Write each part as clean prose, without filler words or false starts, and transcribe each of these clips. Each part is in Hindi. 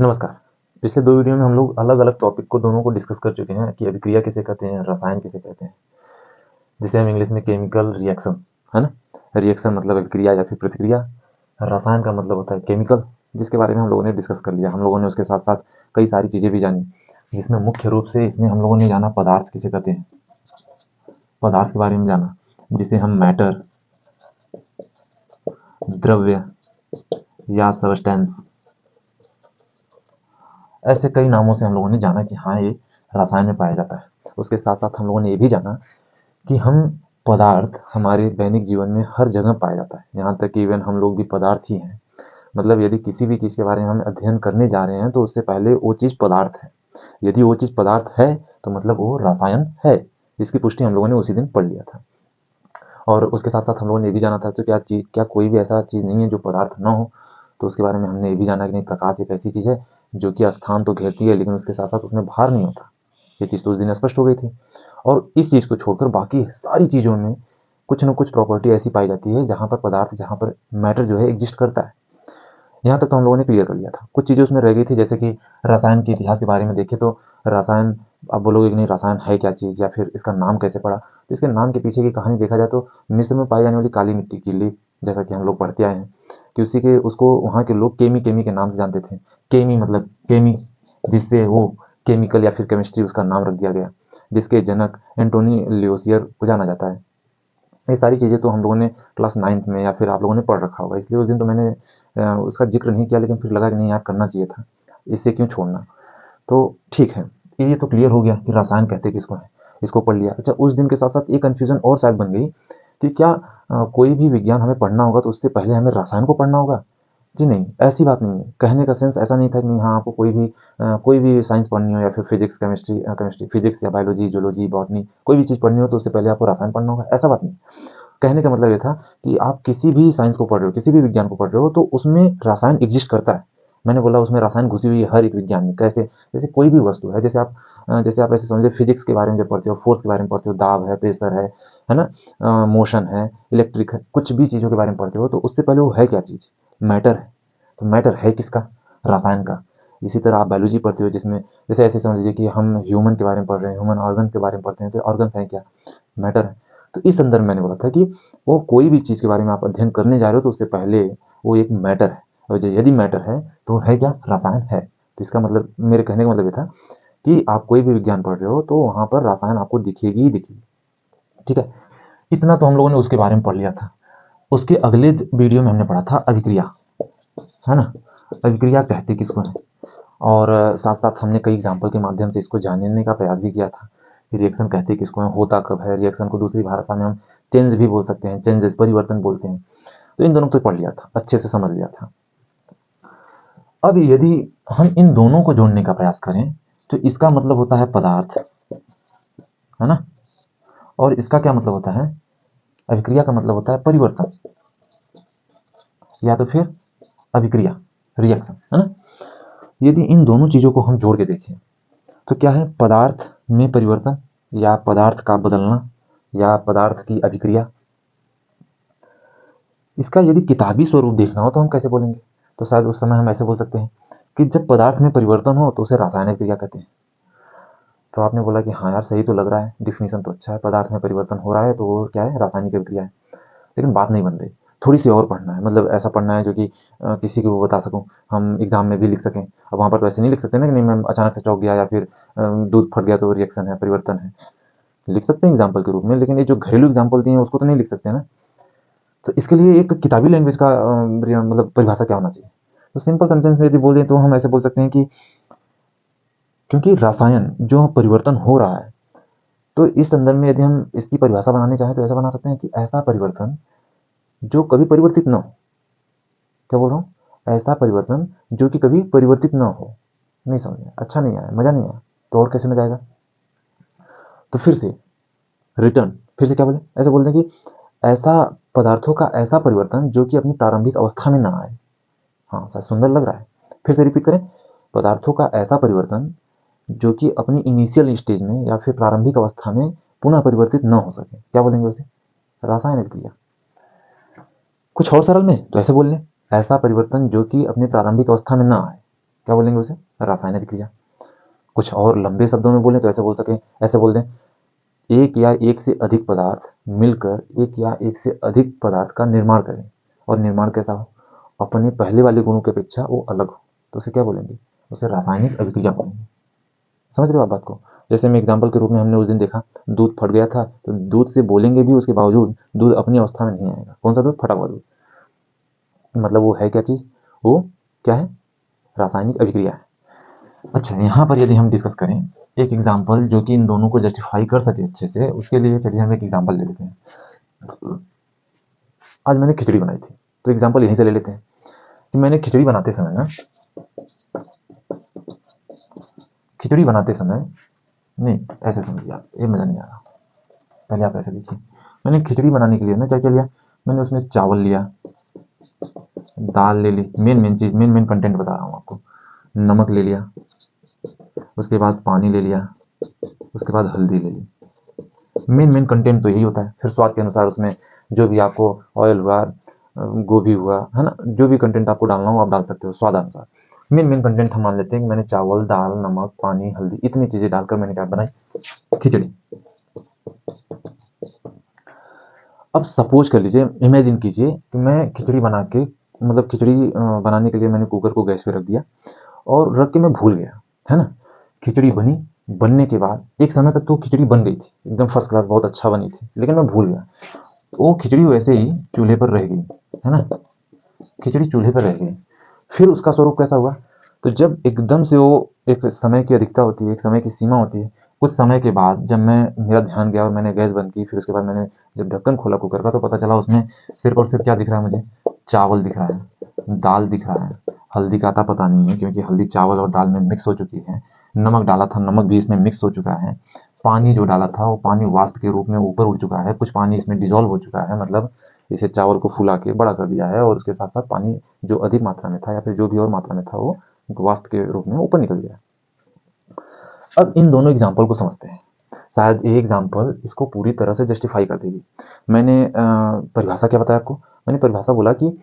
नमस्कार। पिछले 2 वीडियो में हम लोग अलग-अलग टॉपिक को दोनों को डिस्कस कर चुके हैं कि अभिक्रिया किसे कहते हैं, रसायन किसे कहते हैं, जिसे हम इंग्लिश में केमिकल रिएक्शन, है ना? रिएक्शन मतलब अभिक्रिया या फिर प्रतिक्रिया। रसायन का मतलब होता है केमिकल, जिसके बारे में हम लोगों ने डिस्कस कर लिया। हम लोगों ने उसके साथ-साथ कई सारी चीज़ें भी जानी, जिसमें मुख्य रूप से इसमें हम लोगों ने जाना पदार्थ किसे कहते हैं, पदार्थ के बारे में जाना, जिसे हम मैटर, द्रव्य या सब्सटेंस, ऐसे कई नामों से हम लोगों ने जाना कि हाँ, ये रसायन में पाया जाता है। उसके साथ-साथ हम लोगों ने ये भी जाना कि हम पदार्थ हमारे दैनिक जीवन में हर जगह पाया जाता है। यहाँ तक कि इवन हम लोग भी पदार्थ ही हैं। मतलब यदि किसी भी चीज़ के बारे में हम अध्ययन करने जा रहे हैं तो उससे पहले वो चीज़ पदार्थ है। यदि वो चीज़ पदार्थ है तो मतलब वो रसायन है। इसकी पुष्टि हम लोगों ने उसी दिन पढ़ लिया था। और उसके साथ-साथ हम लोगों ने ये भी जाना था तो क्या कोई भी ऐसा चीज़ नहीं है जो पदार्थ ना हो? तो उसके बारे में हमने ये भी जाना कि नहीं, प्रकाश एक ऐसी चीज़ है जो कि स्थान तो घेरती है लेकिन उसके साथ-साथ उसमें भार नहीं होता। ये चीज़ तो उस दिन स्पष्ट हो गई थी। और इस चीज़ को छोड़कर बाकी सारी चीज़ों में कुछ न कुछ प्रॉपर्टी ऐसी पाई जाती है जहाँ पर पदार्थ, जहाँ पर मैटर जो है एग्जिस्ट करता है। यहाँ तक तो हम लोगों ने क्लियर कर लिया था। कुछ चीज़ें उसमें रह गई थी, जैसे कि रसायन के इतिहास के बारे में देखें तो रसायन, आप बोलोगे कि नहीं रसायन है क्या चीज़ या फिर इसका नाम कैसे पड़ा? तो इसके नाम के पीछे की कहानी देखा जाए तो मिस्र में पाई जाने वाली काली मिट्टी की लीफ, जैसा कि हम लोग पढ़ते आए हैं कि उसी के उसको वहाँ के लोग केमी केमी के नाम से जानते थे। केमी मतलब केमी, जिससे वो केमिकल या फिर केमिस्ट्री उसका नाम रख दिया गया, जिसके जनक एंटोनी लियोसियर को जाना जाता है। ये सारी चीज़ें तो हम लोगों ने क्लास 9th में या फिर आप लोगों ने पढ़ रखा होगा, इसलिए उस दिन तो मैंने उसका जिक्र नहीं किया, लेकिन फिर लगा कि नहीं यार करना चाहिए था, इससे क्यों छोड़ना। तो ठीक है, ये तो क्लियर हो गया कि रसायन कहते किसको हैं, इसको पढ़ लिया। अच्छा, उस दिन के साथ साथ एक कन्फ्यूजन और शायद बन गई कि क्या कोई भी विज्ञान हमें पढ़ना होगा तो उससे पहले हमें रसायन को पढ़ना होगा? जी नहीं, ऐसी बात नहीं है। कहने का सेंस ऐसा नहीं था कि नहीं, हाँ, आपको कोई भी साइंस पढ़नी हो या फिर फिजिक्स, केमिस्ट्री, फिजिक्स या बायोलॉजी, जूलॉजी, बॉटनी, कोई भी चीज़ पढ़नी हो तो उससे पहले आपको रसायन पढ़ना होगा, ऐसा बात नहीं। कहने का मतलब ये था कि आप किसी भी साइंस को पढ़ रहे हो, किसी भी विज्ञान को पढ़ रहे हो तो उसमें रसायन एग्जिस्ट करता है। मैंने बोला उसमें रसायन घुसी हुई है हर एक विज्ञान में। कैसे? जैसे कोई भी वस्तु है, जैसे आप ऐसे समझिए, फिजिक्स के बारे में जब पढ़ते हो, फोर्स के बारे में पढ़ते हो, दाब है, प्रेशर है ना? मोशन है, इलेक्ट्रिक है, कुछ भी चीज़ों के बारे में पढ़ते हो तो उससे पहले वो है क्या चीज़? मैटर है। तो मैटर है किसका? रसायन का। इसी तरह आप बायोलॉजी पढ़ते हो, जिसमें जैसे ऐसे समझ लीजिए कि हम ह्यूमन के बारे में पढ़ रहे हैं, ह्यूमन ऑर्गन के बारे में पढ़ते हैं, तो ऑर्गन्स हैं क्या? मैटर है। तो इस संदर्भ में मैंने बोला था कि वो कोई भी चीज़ के बारे में आप अध्ययन करने जा रहे हो तो उससे पहले वो एक मैटर है, और यदि मैटर है तो है क्या? रसायन है। तो इसका मतलब, मेरे कहने का मतलब ये था कि आप कोई भी विज्ञान पढ़ रहे हो तो वहाँ पर रसायन आपको दिखेगी ही दिखेगी। ठीक है, इतना तो हम लोगों ने उसके बारे में पढ़ लिया था। उसके अगले वीडियो में हमने पढ़ा था अभिक्रिया, है ना? अभिक्रिया कहते किसको है, और साथ साथ हमने कई एग्जाम्पल के माध्यम से इसको जानने का प्रयास भी किया था। रिएक्शन कहते किसको है, होता कब है, रिएक्शन को दूसरी भाषा में हम चेंज भी बोल सकते हैं, चेंजेस परिवर्तन बोलते हैं। तो इन दोनों को पढ़ लिया था, अच्छे से समझ लिया था। अब यदि हम इन दोनों को जोड़ने का प्रयास करें तो इसका मतलब होता है पदार्थ, है ना? और इसका क्या मतलब होता है? अभिक्रिया का मतलब होता है परिवर्तन या तो फिर अभिक्रिया, रिएक्शन, है ना? यदि इन दोनों चीजों को हम जोड़ के देखें तो क्या है? पदार्थ में परिवर्तन या पदार्थ का बदलना या पदार्थ की अभिक्रिया। इसका यदि किताबी स्वरूप देखना हो तो हम कैसे बोलेंगे? तो शायद उस समय हम ऐसे बोल सकते हैं कि जब पदार्थ में परिवर्तन हो तो उसे रासायनिक क्रिया कहते हैं। तो आपने बोला कि हाँ यार, सही तो लग रहा है, डिफिनीशन तो अच्छा है, पदार्थ में परिवर्तन हो रहा है तो वो क्या है? रासायनिक अभिक्रिया है। लेकिन बात नहीं बन रही, थोड़ी सी और पढ़ना है, मतलब ऐसा पढ़ना है जो कि किसी को बता सकूं, हम एग्जाम में भी लिख सकें। अब वहाँ पर तो ऐसे नहीं लिख सकते ना कि नहीं, मैं अचानक से चौंक गया या फिर दूध फट गया तो रिएक्शन है, परिवर्तन है। लिख सकते हैं एग्जाम्पल के रूप में, लेकिन ये जो घरेलू एग्जाम्पल दिए हैं उसको तो नहीं लिख सकते ना। तो इसके लिए एक किताबी लैंग्वेज का मतलब परिभाषा क्या होना चाहिए? तो सिंपल सेंटेंस में यदि बोलें तो हम ऐसे बोल सकते हैं कि क्योंकि रसायन जो परिवर्तन हो रहा है, तो इस संदर्भ में यदि हम इसकी परिभाषा बनानी चाहें तो ऐसा बना सकते हैं कि ऐसा परिवर्तन जो कभी परिवर्तित न हो। क्या बोल रहा हूँ? ऐसा परिवर्तन जो कि कभी परिवर्तित न हो। नहीं समझे? अच्छा नहीं आया, मजा नहीं आया, तो और कैसे मजा आएगा? तो फिर से रिटर्न, फिर से क्या बोले? ऐसे बोलते हैं कि ऐसा पदार्थों का ऐसा परिवर्तन जो कि अपनी प्रारंभिक अवस्था में ना आए। हाँ, शायद सुंदर लग रहा है। फिर से रिपीट करें, पदार्थों का ऐसा परिवर्तन जो कि अपनी इनिशियल स्टेज में या फिर प्रारंभिक अवस्था में पुनः परिवर्तित न हो सके। क्या बोलेंगे उसे? रासायनिक क्रिया। कुछ और सरल में तो ऐसे बोल लें, ऐसा परिवर्तन जो कि अपनी प्रारंभिक अवस्था में ना आए। क्या बोलेंगे उसे? रासायनिक अभिक्रिया। कुछ और लंबे शब्दों में बोले तो ऐसे बोल दें, एक या एक से अधिक पदार्थ मिलकर एक या एक से अधिक पदार्थ का निर्माण करें, और निर्माण कैसा हो? अपने पहले वाले गुणों की अपेक्षा वो अलग हो, तो उसे क्या बोलेंगे? उसे रासायनिक अभिक्रिया बोलेंगे। समझ रहे हो आप बात को? जैसे मैं एग्जाम्पल के रूप में, हमने उस दिन देखा दूध फट गया था, तो दूध से बोलेंगे भी उसके बावजूद दूध अपनी अवस्था में नहीं आएगा। कौन सा दूध? फटा हुआ दूध। मतलब वो है क्या चीज? वो क्या है? रासायनिक अभिक्रिया है। अच्छा, यहाँ पर यदि हम डिस्कस करें एक एग्जाम्पल जो कि इन दोनों को जस्टिफाई कर सके अच्छे से, उसके लिए चलिए हम एक एग्जाम्पल ले लेते हैं। आज मैंने खिचड़ी बनाई थी, तो एग्जाम्पल यहीं से ले लेते हैं कि मैंने खिचड़ी बनाते समय नहीं, ऐसे समझिए आप, ये मजा नहीं आ रहा। पहले आप ऐसे देखिए, मैंने खिचड़ी बनाने के लिए ना क्या क्या लिया? मैंने उसमें चावल लिया, दाल ले ली, मेन चीज, मेन कंटेंट बता रहा हूँ आपको। नमक ले लिया, उसके बाद पानी ले लिया, उसके बाद हल्दी ले ली। मेन कंटेंट तो यही होता है। फिर स्वाद के अनुसार उसमें जो भी आपको ऑयल हुआ, गोभी हुआ, है ना, जो भी कंटेंट आपको डालना हो आप डाल सकते हो स्वाद अनुसार। मेन कंटेंट हम मान लेते हैं कि मैंने चावल, दाल, नमक, पानी, हल्दी, इतनी चीजें डालकर मैंने क्या बनाई? खिचड़ी। अब सपोज कर लीजिए, इमेजिन कीजिए कि मैं खिचड़ी बना के, मतलब खिचड़ी बनाने के लिए मैंने कुकर को गैस पे रख दिया और रख के मैं भूल गया, है ना। खिचड़ी बनी, बनने के बाद एक समय तक तो खिचड़ी बन गई थी, एकदम फर्स्ट क्लास, बहुत अच्छा बनी थी, लेकिन मैं भूल गया। वो खिचड़ी वैसे ही चूल्हे पर रह गई, है ना। खिचड़ी चूल्हे पर रह गई। फिर उसका स्वरूप कैसा हुआ? तो जब एकदम से वो, एक समय की अधिकता होती है, एक समय की सीमा होती है, कुछ समय के बाद जब मेरा ध्यान गया और मैंने गैस बंद की, फिर उसके बाद मैंने जब ढक्कन खोला कुकर का, तो पता चला उसमें सिर्फ और सिर्फ क्या दिख रहा है मुझे? चावल दिख रहा है, दाल दिख रहा है, हल्दी का आता पता नहीं है क्योंकि हल्दी चावल और दाल में मिक्स हो चुकी है, नमक डाला था, नमक भी इसमें मिक्स हो चुका है, पानी जो डाला था वो पानी वाष्प के रूप में ऊपर उड़ चुका है, कुछ पानी इसमें डिजोल्व हो चुका है, मतलब इसे चावल को फुला के बड़ा कर दिया है, और उसके साथ साथ पानी जो अधिक मात्रा में था या फिर जो भी और मात्रा में था वो वाष्प के रूप में ऊपर निकल गया। अब इन दोनों एग्जाम्पल को समझते हैं, शायद ये एग्जाम्पल इसको पूरी तरह से जस्टिफाई कर देगी। मैंने परिभाषा क्या बताया आपको? मैंने परिभाषा बोला कि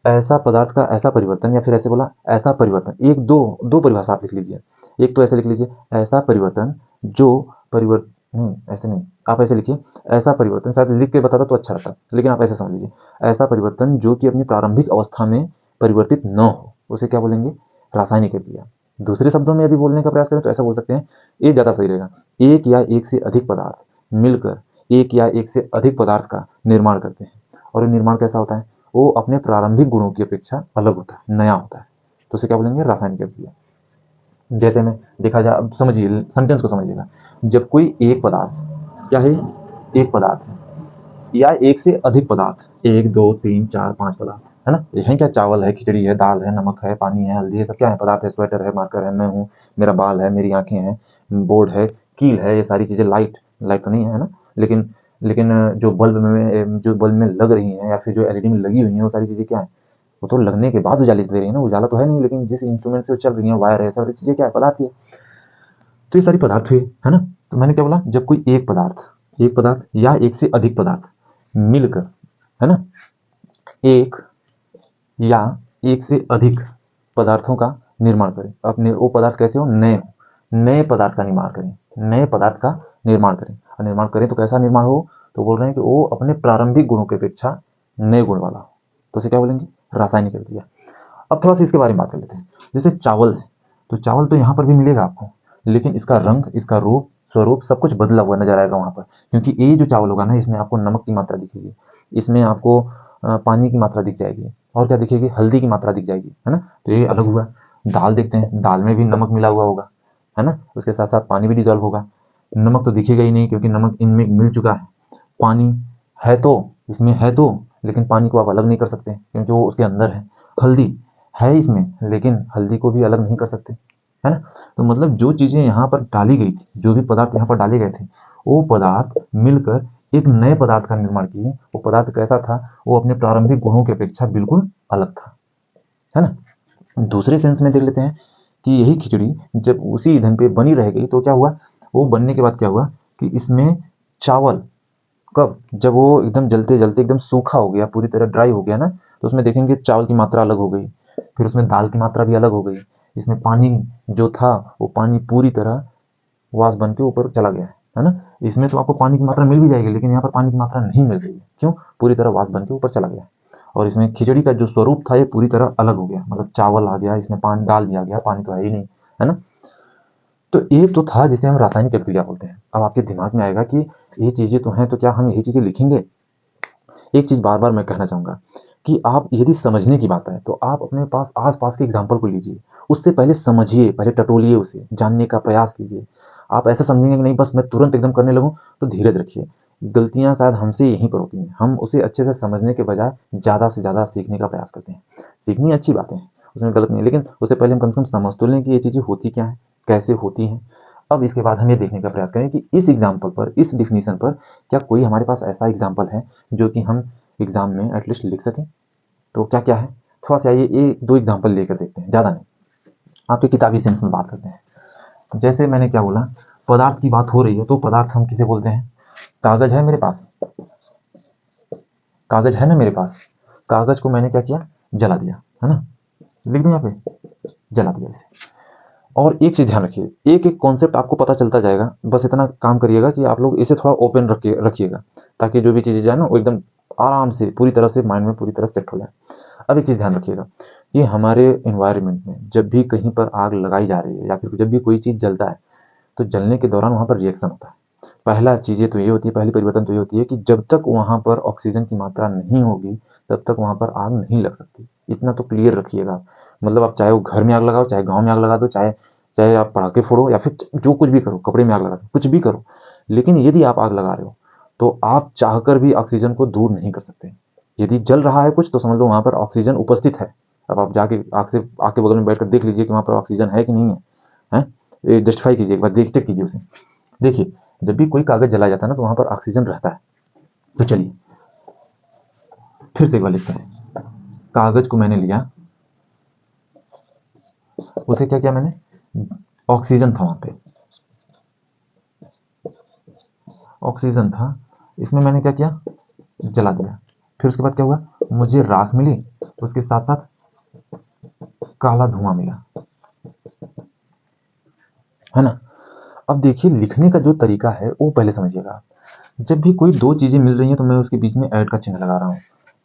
ऐसा पदार्थ का ऐसा परिवर्तन, या फिर ऐसे बोला ऐसा परिवर्तन, एक दो दो परिभाषा आप लिख लीजिए। एक तो ऐसे लिख लीजिए, ऐसा परिवर्तन जो परिवर्तन, नहीं ऐसे नहीं, आप ऐसे लिखिए, ऐसा परिवर्तन, शायद लिख के बताता तो अच्छा रहता, लेकिन आप ऐसे समझ लीजिए, ऐसा परिवर्तन जो कि अपनी प्रारंभिक अवस्था में परिवर्तित न हो, उसे क्या बोलेंगे? रासायनिक अभिक्रिया। दूसरे शब्दों में यदि बोलने का प्रयास करें तो ऐसा बोल सकते हैं, ये ज़्यादा सही रहेगा, एक या एक से अधिक पदार्थ मिलकर एक या एक से अधिक पदार्थ का निर्माण करते हैं, और निर्माण कैसा होता है? वो अपने प्रारंभिक गुणों की अपेक्षा अलग होता है, नया होता है, तो उसे क्या बोलेंगे? रासायनिक अभिक्रिया। जैसे में देखा जाए, अब समझिए, सेंटेंस को समझिएगा, जब कोई एक पदार्थ क्या है? एक पदार्थ है या एक से अधिक पदार्थ, एक दो तीन चार पांच पदार्थ, है ना। यही क्या? चावल है, खिचड़ी है, दाल है, नमक है, पानी है, हल्दी है, सब क्या है? पदार्थ है। स्वेटर है, मार्कर है, मैं हूँ, मेरा बाल है, मेरी आंखें हैं, बोर्ड है, कील है, ये सारी चीजें, लाइट, लाइट तो नहीं है ना, लेकिन लेकिन जो बल्ब में लग रही हैं या फिर जो एलईडी में लगी हुई हैं, वो सारी चीजें क्या है? वो तो लगने के बाद उजाले दे रही है ना, उजाला तो है नहीं, लेकिन जिस इंस्ट्रूमेंट से वो चल रही है, वायर है, सारी चीजें क्या है? पदार्थ ही है। तो ये सारी पदार्थ हुए, है ना। तो मैंने क्या बोला? जब कोई एक पदार्थ या एक से अधिक पदार्थ मिलकर, है ना, एक या एक से अधिक पदार्थों का निर्माण करें। अपने वो पदार्थ कैसे हो? नए पदार्थ का निर्माण करें, नए पदार्थ का निर्माण करें। और निर्माण करें तो कैसा निर्माण हो? तो बोल रहे हैं कि वो अपने प्रारंभिक गुणों की अपेक्षा नए गुण वाला हो, तो उसे क्या बोलेंगे? रासायनिक अभिक्रिया। अब थोड़ा सा इसके बारे में बात कर लेते हैं। जैसे चावल है, तो चावल तो यहाँ पर भी मिलेगा आपको, लेकिन इसका रंग, इसका रूप, स्वरूप सब कुछ बदला हुआ नजर आएगा वहां पर, क्योंकि ये जो चावल होगा ना, इसमें आपको नमक की मात्रा दिखेगी, इसमें आपको पानी की मात्रा दिख जाएगी, और क्या दिखेगी? हल्दी की मात्रा दिख जाएगी, है ना। तो ये अलग हुआ। दाल देखते हैं, दाल में भी नमक मिला हुआ होगा, है ना, उसके साथ साथ पानी भी डिजॉल्व होगा। नमक तो दिखेगा ही नहीं क्योंकि नमक इनमें मिल चुका है। पानी है तो, इसमें है तो, लेकिन पानी को आप अलग नहीं कर सकते क्योंकि वो उसके अंदर है। हल्दी है इसमें, लेकिन हल्दी को भी अलग नहीं कर सकते, है ना। तो मतलब जो चीजें यहाँ पर डाली गई थी, जो भी पदार्थ यहाँ पर डाले गए थे, वो पदार्थ मिलकर एक नए पदार्थ का निर्माण किए। वो पदार्थ कैसा था? वो अपने प्रारंभिक गुणों की अपेक्षा बिल्कुल अलग था, है ना। दूसरे सेंस में देख लेते हैं कि यही खिचड़ी जब उसी ईंधन पे बनी रह गई तो क्या हुआ? वो बनने के बाद क्या हुआ कि इसमें चावल, कब? जब वो एकदम जलते जलते एकदम सूखा हो गया, पूरी तरह ड्राई हो गया ना, तो उसमें देखेंगे चावल की मात्रा अलग हो गई, फिर उसमें दाल की मात्रा भी अलग हो गई, इसमें पानी जो था वो पानी पूरी तरह वाष्प बन के ऊपर चला गया है ना। इसमें तो आपको पानी की मात्रा मिल भी जाएगी, लेकिन यहाँ पर पानी की मात्रा नहीं मिल रही है। क्यों? पूरी तरह वाष्प बन के ऊपर चला गया। और इसमें खिचड़ी का जो स्वरूप था ये पूरी तरह अलग हो गया, मतलब चावल आ गया, इसमें पानी दाल भी आ गया, पानी तो है ही नहीं, है ना। तो ये तो था जिसे हम रासायनिक अभिक्रिया बोलते हैं। अब आपके दिमाग में आएगा कि ये चीजें तो हैं, तो क्या हम यही चीजें लिखेंगे? एक चीज बार बार मैं कहना चाहूंगा कि आप यदि समझने की बात है तो आप अपने पास आस पास के एग्जाम्पल को लीजिए, उससे पहले समझिए, पहले टटोलिए, उसे जानने का प्रयास कीजिए। आप ऐसा समझेंगे कि नहीं बस मैं तुरंत एकदम करने लगूं, तो धीरज रखिए। गलतियां शायद हमसे यहीं पर होती हैं, हम उसे अच्छे से समझने के बजाय ज़्यादा से ज़्यादा सीखने का प्रयास करते हैं। सीखनी अच्छी बातें हैं, उसमें गलत नहीं है, लेकिन उससे पहले हम कम से कम समझ तो लें कि ये चीज़ें होती क्या हैं, कैसे होती हैं। अब इसके बाद हम ये देखने का प्रयास करें कि इस एग्जाम्पल पर, इस डिफिनीशन पर क्या कोई हमारे पास ऐसा एग्जाम्पल है जो कि हम एग्जाम में एटलीस्ट लिख सकें। तो क्या क्या है, थोड़ा सा ये दो एग्जाम्पल लेकर देखते हैं, ज़्यादा नहीं, आपके किताबी सेंस में बात करते हैं। जैसे मैंने क्या बोला, पदार्थ की बात हो रही है, तो पदार्थ हम किसे बोलते हैं? कागज है मेरे पास, कागज है ना मेरे पास, कागज को मैंने क्या किया? जला दिया, है ना। लिख दूं यहाँ पे, जला दिया इसे। और एक चीज ध्यान रखिए, एक एक कॉन्सेप्ट आपको पता चलता जाएगा, बस इतना काम करिएगा कि आप लोग इसे थोड़ा ओपन रखिएगा, ताकि जो भी चीजें जाए ना वो एकदम आराम से पूरी तरह से माइंड में पूरी तरह सेट हो जाए। अब एक चीज ध्यान रखिएगा कि हमारे इन्वायरमेंट में जब भी कहीं पर आग लगाई जा रही है या फिर जब भी कोई चीज जलता है, तो जलने के दौरान वहां पर रिएक्शन होता है। पहला चीजें तो ये होती है, पहली परिवर्तन तो ये होती है कि जब तक वहां पर ऑक्सीजन की मात्रा नहीं होगी तब तक वहां पर आग नहीं लग सकती। इतना तो क्लियर रखिएगा। मतलब आप चाहे वो घर में आग लगाओ, चाहे गांव में आग लगा दो, चाहे चाहे आप पटाखे फोड़ो, या फिर जो कुछ भी करो, कपड़े में आग लगा दो, कुछ भी करो, लेकिन यदि आप आग लगा रहे हो तो आप चाहकर भी ऑक्सीजन को दूर नहीं कर सकते। यदि जल रहा है कुछ तो समझ लो वहां पर ऑक्सीजन उपस्थित है। अब आप जाके आग से आग के बगल में बैठकर देख लीजिए कि वहां पर ऑक्सीजन है कि नहीं है, हैं? जस्टिफाई कीजिए, एक बार देख चेक कीजिए उसे। देखिए, जब भी कोई कागज जलाया जाता है ना तो वहां पर ऑक्सीजन रहता है। तो चलिए फिर से एक बार लिखते हैं। कागज को मैंने लिया, उसे क्या किया मैंने? ऑक्सीजन था वहां पे, ऑक्सीजन था, इसमें मैंने क्या किया? जला दिया। फिर उसके बाद क्या हुआ? मुझे राख मिली, उसके साथ साथ काला धुआं मिला, है ना। अब देखिए, लिखने का जो तरीका है वो पहले समझिएगा। जब भी कोई दो चीजें मिल रही हैं तो मैं उसके बीच में ऐड का चिन्ह लगा रहा हूँ,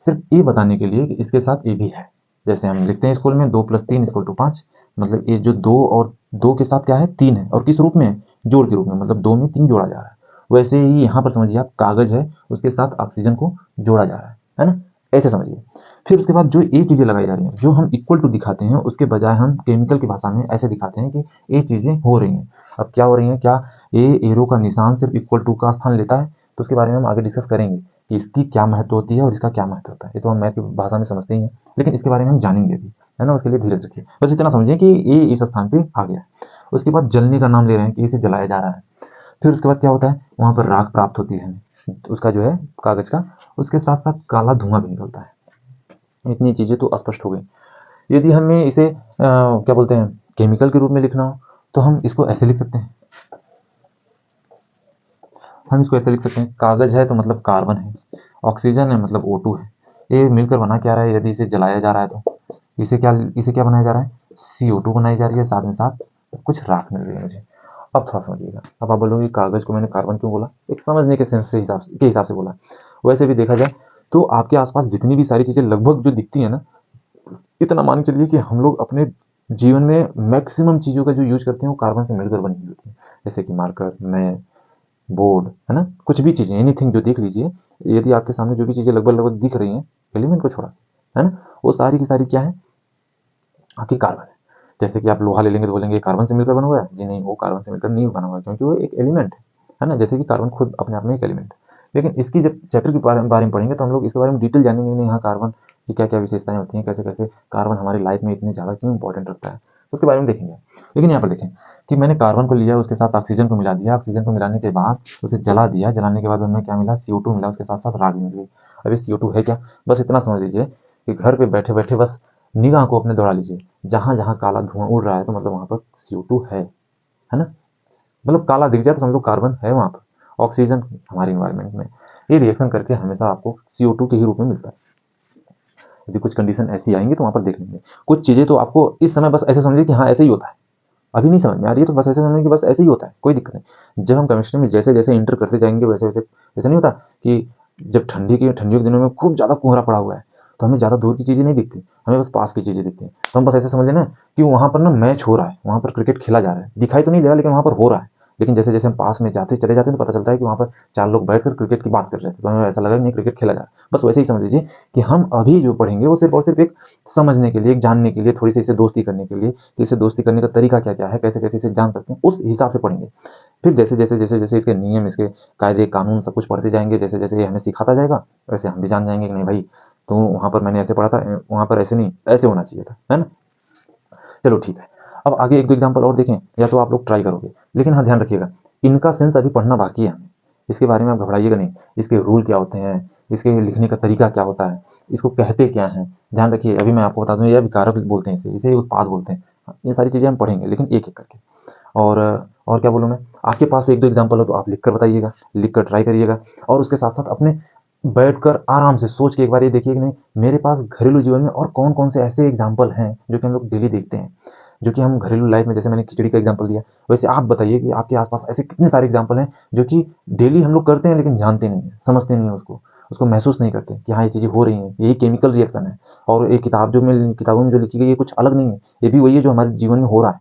सिर्फ ये बताने के लिए कि इसके साथ ये भी है। जैसे हम लिखते हैं स्कूल में 2+3=5, मतलब ये जो दो और दो के साथ क्या है? 3 है, और किस रूप में है? जोड़ के रूप में, मतलब दो में 3 जोड़ा जा रहा है। वैसे ही यहाँ पर समझिए आप, कागज है उसके साथ ऑक्सीजन को जोड़ा जा रहा है ना। ऐसे समझिए। फिर उसके बाद जो ये चीजें लगाई जा रही हैं, जो हम इक्वल टू दिखाते हैं, उसके बजाय हम केमिकल की भाषा में ऐसे दिखाते हैं कि ये चीजें हो रही हैं। अब क्या हो रही हैं? क्या ये एरो का निशान सिर्फ इक्वल टू का स्थान लेता है? तो उसके बारे में हम आगे डिस्कस करेंगे कि इसकी क्या महत्व होती है और इसका क्या महत्व होता है। ये तो हम मैथ की भाषा में समझते ही हैं, लेकिन इसके बारे में हम जानेंगे अभी, है ना। उसके लिए धीरज रखिए, बस इतना समझिए कि ये इस स्थान पे आ गया। उसके बाद जलने का नाम ले रहे हैं कि इसे जलाया जा रहा है। फिर उसके बाद क्या होता है? वहां पर राख प्राप्त होती है हमें, उसका जो है कागज का, उसके साथ साथ काला धुआं भी निकलता है। इतनी चीजें तो स्पष्ट हो गई। यदि हमें इसे क्या बोलते हैं, केमिकल के रूप में लिखना हो तो हम इसको ऐसे लिख सकते हैं, हम इसको ऐसे लिख सकते हैं, कागज है तो मतलब कार्बन है, ऑक्सीजन है मतलब O2 है। ये मिलकर बना क्या रहा है? यदि इसे जलाया जा रहा है तो इसे क्या बनाया जा रहा है? CO2 बनाई जा रही है, साथ में साथ कुछ राख मिल रही है मुझे। अब थोड़ा समझिएगा। अब आप बोलोगे कागज को मैंने कार्बन क्यों बोला? एक समझने के सेंस से हिसाब से बोला। वैसे भी देखा जाए तो आपके आसपास जितनी भी सारी चीजें लगभग जो दिखती है ना, इतना मान चलिए कि हम लोग अपने जीवन में मैक्सिमम चीजों का जो यूज करते हैं वो कार्बन से मिलकर बनी हुई होती है। जैसे कि मार्कर, मैं, बोर्ड, है ना, कुछ भी चीजें, एनीथिंग जो देख लीजिए, यदि आपके सामने जो भी चीजें लगभग लगभग दिख रही हैं, एलिमेंट को छोड़ा, है ना, वो सारी की सारी क्या है? आपकी कार्बन है। जैसे कि आप लोहा ले लेंगे तो बोलेंगे कार्बन से मिलकर बना हुआ है, जी नहीं, वो कार्बन से मिलकर नहीं बना हुआ है, क्योंकि वो एक एलिमेंट है ना। जैसे कि कार्बन खुद अपने आप में एक एलिमेंट है। लेकिन इसकी जब चैप्टर के बारे में पढ़ेंगे तो हम लोग इसके बारे में डिटेल जानेंगे, नहीं हाँ कार्बन की क्या क्या विशेषताएं होती हैं, कैसे कैसे कार्बन हमारी लाइफ में इतने ज़्यादा क्यों इंपॉर्टेंट रखता है, उसके बारे में देखेंगे। लेकिन यहाँ पर देखें कि मैंने कार्बन को लिया, उसके साथ ऑक्सीजन को मिला दिया, ऑक्सीजन को मिलाने के बाद उसे जला दिया, जलाने के बाद हमें क्या मिला? CO2 मिला, उसके साथ साथ राख मिल गई। अब ये CO2 है क्या? बस इतना समझ लीजिए कि घर पे बैठे बैठे बस निगाह को अपने दौड़ा लीजिए, जहां जहां काला धुआं उड़ रहा है तो मतलब वहां पर CO2 है ना। मतलब काला दिख जाए तो समझ लो कार्बन है वहां पर। ऑक्सीजन हमारे इन्वायरमेंट में ये रिएक्शन करके हमेशा आपको CO2 के ही रूप में मिलता है। यदि कुछ कंडीशन ऐसी आएंगी तो वहाँ पर देख लेंगे। कुछ चीज़ें तो आपको इस समय बस ऐसे समझिए कि हाँ ऐसे ही होता है, अभी नहीं समझ में आ रही है तो बस ऐसे समझिए कि बस ऐसे ही होता है, कोई दिक्कत नहीं। जब हम केमिस्ट्री में जैसे जैसे इंटर करते जाएंगे वैसे वैसे, ऐसा नहीं होता कि जब ठंडियों के दिनों में खूब ज़्यादा कोहरा पड़ा हुआ है तो हमें ज़्यादा दूर की चीज़ें नहीं दिखती, हमें बस पास की चीज़ें दिखती हैं। तो हम बस ऐसे समझ लेना कि वहाँ पर ना मैच हो रहा है, वहाँ पर क्रिकेट खेला जा रहा है, दिखाई तो नहीं दे रहा लेकिन वहाँ पर हो रहा है। लेकिन जैसे जैसे हम पास में जाते चले जाते हैं तो पता चलता है कि वहाँ पर 4 लोग बैठकर क्रिकेट की बात कर रहे थे, तो हमें ऐसा लगा कि नहीं क्रिकेट खेला जा रहा है। बस वैसे ही समझ लीजिए कि हम अभी जो पढ़ेंगे वो सिर्फ और सिर्फ एक समझने के लिए, एक जानने के लिए, थोड़ी सी इसे दोस्ती करने के लिए कि इसे दोस्ती करने का तरीका क्या क्या है, कैसे कैसे इसे जान सकते हैं, उस हिसाब से पढ़ेंगे। फिर जैसे जैसे जैसे जैसे इसके नियम, इसके कायदे कानून सब कुछ पढ़ते जाएंगे, जैसे जैसे ये हमें सिखाता जाएगा वैसे हम भी जान जाएंगे कि नहीं भाई तो वहाँ पर मैंने ऐसे पढ़ा था, वहाँ पर ऐसे नहीं, ऐसे होना चाहिए था, है ना। चलो ठीक है, अब आगे एक दो एग्जाम्पल और देखें, या तो आप लोग ट्राई करोगे, लेकिन हाँ ध्यान रखिएगा इनका सेंस अभी पढ़ना बाकी है हमें, इसके बारे में आप घबराइएगा नहीं। इसके रूल क्या होते हैं, इसके लिखने का तरीका क्या होता है, इसको कहते क्या हैं, ध्यान रखिए। अभी मैं आपको बता दूं यह विकारक बोलते हैं, इसे उत्पाद बोलते हैं। ये सारी चीज़ें हम पढ़ेंगे लेकिन एक एक करके। और और क्या बोलूँ मैं, आपके पास एक दो एग्जाम्पल हो तो आप लिख कर बताइएगा, लिख कर ट्राई करिएगा। और उसके साथ साथ अपने बैठकर आराम से सोच के एक बार ये देखिए कि नहीं मेरे पास घरेलू जीवन में और कौन कौन से ऐसे एग्जाम्पल हैं जो कि हम लोग डेली देखते हैं, जो कि हम घरेलू लाइफ में, जैसे मैंने खिचड़ी का एग्जाम्पल दिया, वैसे आप बताइए कि आपके आसपास ऐसे कितने सारे एग्जाम्पल हैं जो कि डेली हम लोग करते हैं लेकिन जानते नहीं हैं, समझते नहीं हैं उसको, उसको महसूस नहीं करते कि हाँ ये चीज़ें हो रही हैं, यही केमिकल रिएक्शन है। और एक किताबों में जो लिखी गई है कुछ अलग नहीं है, ये भी वही है जो हमारे जीवन में हो रहा है।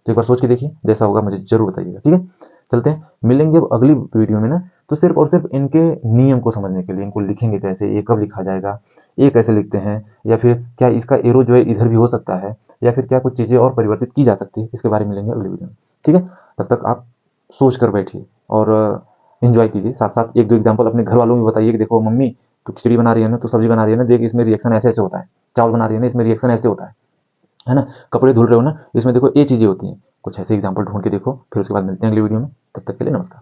तो एक बार सोच के देखिए, जैसा होगा मुझे जरूर बताइएगा, ठीक है। चलते हैं, मिलेंगे अब अगली वीडियो में ना, तो सिर्फ और सिर्फ इनके नियम को समझने के लिए, इनको लिखेंगे कैसे, ये कब लिखा जाएगा, ये कैसे लिखते हैं, या फिर क्या इसका एरो जो है इधर भी हो सकता है, या फिर क्या कुछ चीज़ें और परिवर्तित की जा सकती है, इसके बारे में मिलेंगे अगली वीडियो में, ठीक है। तब तक आप सोच कर बैठिए और इन्जॉय कीजिए, साथ साथ एक दो एग्जाम्पल अपने घर वालों में बताइए कि देखो मम्मी तो खिचड़ी बना रही है ना, तो सब्जी बना रही है ना, देख इसमें रिएक्शन ऐसे ऐसे होता है, चावल बना रही है ना इसमें रिएक्शन ऐसे होता है ना, कपड़े धुल रहे हो ना इसमें देखो ये चीज़ें होती हैं। कुछ ऐसे एग्जाम्पल ढूंढ के देखो, फिर उसके बाद मिलते हैं अगली वीडियो में। तब तक के लिए नमस्कार।